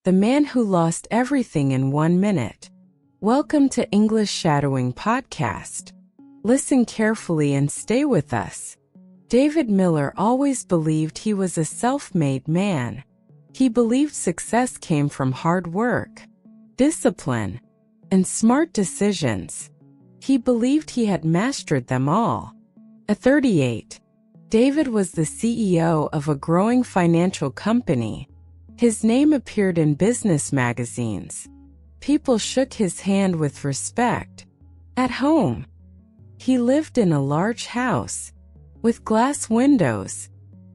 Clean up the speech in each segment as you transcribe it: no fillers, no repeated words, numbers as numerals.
the man who lost everything in 1 minute. Welcome to English Shadowing Podcast. Listen carefully and stay with us. David Miller always believed he was a self-made man. He believed success came from hard work, discipline, and smart decisions. He believed he had mastered them all. At 38, David was the CEO of a growing financial company. His name appeared in business magazines. People shook his hand with respect. At home, he lived in a large house with glass windows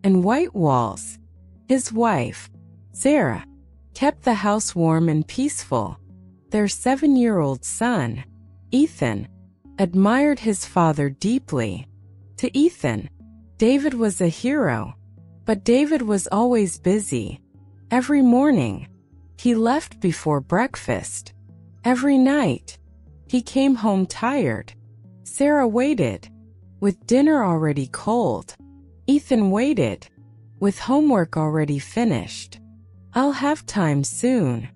and white walls. His wife, Sarah, kept the house warm and peaceful. Their 7-year-old son, Ethan, admired his father deeply. To Ethan, David was a hero. But David was always busy. Every morning, he left before breakfast. Every night, he came home tired. Sarah waited, with dinner already cold. Ethan waited, with homework already finished. "I'll have time soon,"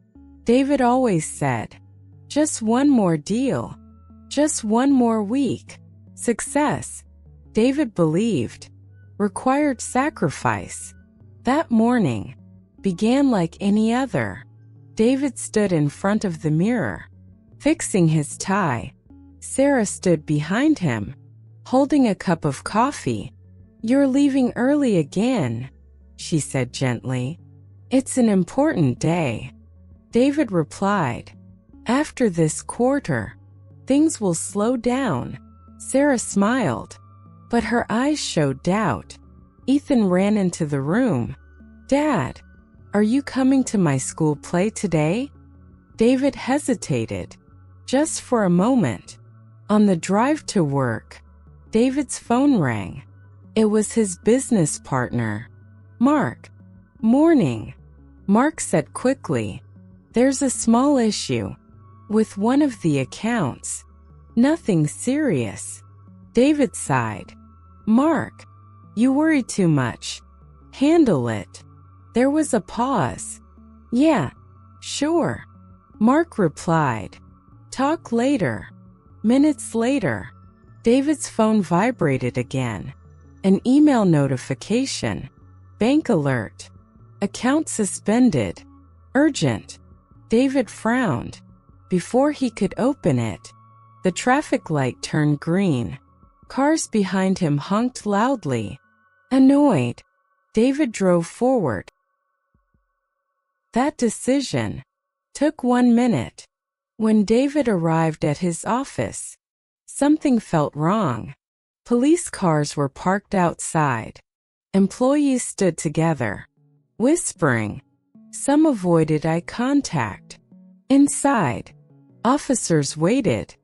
David always said. "Just one more deal. Just one more week." Success, David believed, required sacrifice. That morning began like any other. David stood in front of the mirror, fixing his tie. Sarah stood behind him, holding a cup of coffee. "You're leaving early again," she said gently. "It's an important day." David replied, "After this quarter, things will slow down." Sarah smiled, but her eyes showed doubt. Ethan ran into the room. "Dad, are you coming to my school play today?" David hesitated, just for a moment. On the drive to work, David's phone rang. It was his business partner, Mark. "Morning," Mark said quickly. "There's a small issue with one of the accounts. Nothing serious." David sighed. "Mark, you worry too much. Handle it." There was a pause. "Yeah, sure," Mark replied. "Talk later." Minutes later, David's phone vibrated again. An email notification. Bank alert. Account suspended. Urgent. David frowned. Before he could open it, the traffic light turned green. Cars behind him honked loudly. Annoyed, David drove forward. That decision took 1 minute. When David arrived at his office, something felt wrong. Police cars were parked outside. Employees stood together, whispering. Some avoided eye contact. Inside, officers waited.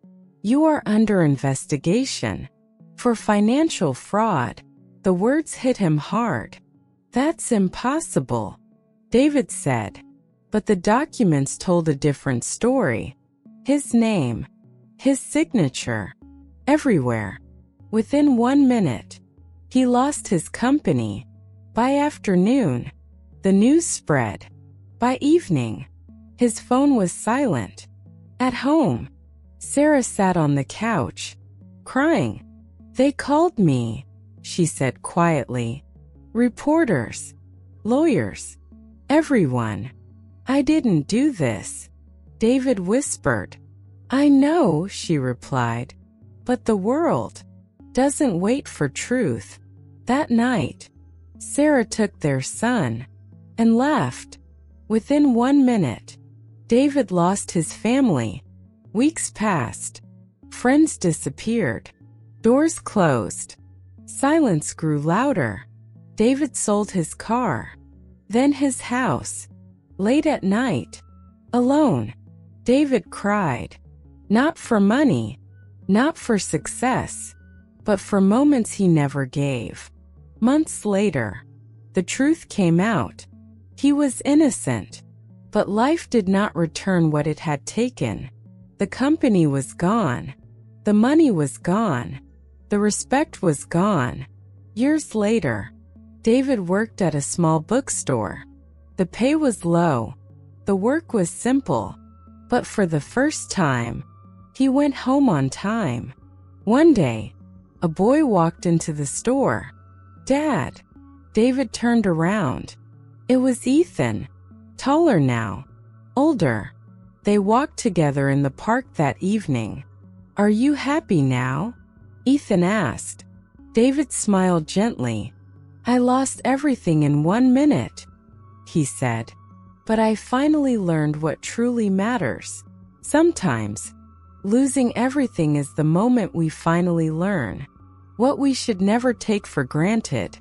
"You are under investigation for financial fraud." The words hit him hard. "That's impossible," David said. But the documents told a different story. His name, his signature, everywhere. Within 1 minute, he lost his company. By afternoon, the news spread. By evening, his phone was silent. At home, Sarah sat on the couch, crying. "They called me," she said quietly. "Reporters, lawyers, everyone. I didn't do this," David whispered. "I know," she replied. "But the world doesn't wait for truth." That night, Sarah took their son and left. Within 1 minute, David lost his family. Weeks passed. Friends disappeared. Doors closed. Silence grew louder. David sold his car, then his house. Late at night, alone, David cried. Not for money, not for success, but for moments he never gave. Months later, the truth came out. He was innocent, but life did not return what it had taken. The company was gone. The money was gone. The respect was gone. Years later, David worked at a small bookstore. The pay was low, The work was simple, but for the first time, he went home on time. One day, a boy walked into the store. "Dad." David turned around. It was Ethan, taller now, older. They walked together in the park that evening. "Are you happy now?" Ethan asked. David smiled gently. "I lost everything in 1 minute," he said. "But I finally learned what truly matters." Sometimes, losing everything is the moment we finally learn what we should never take for granted.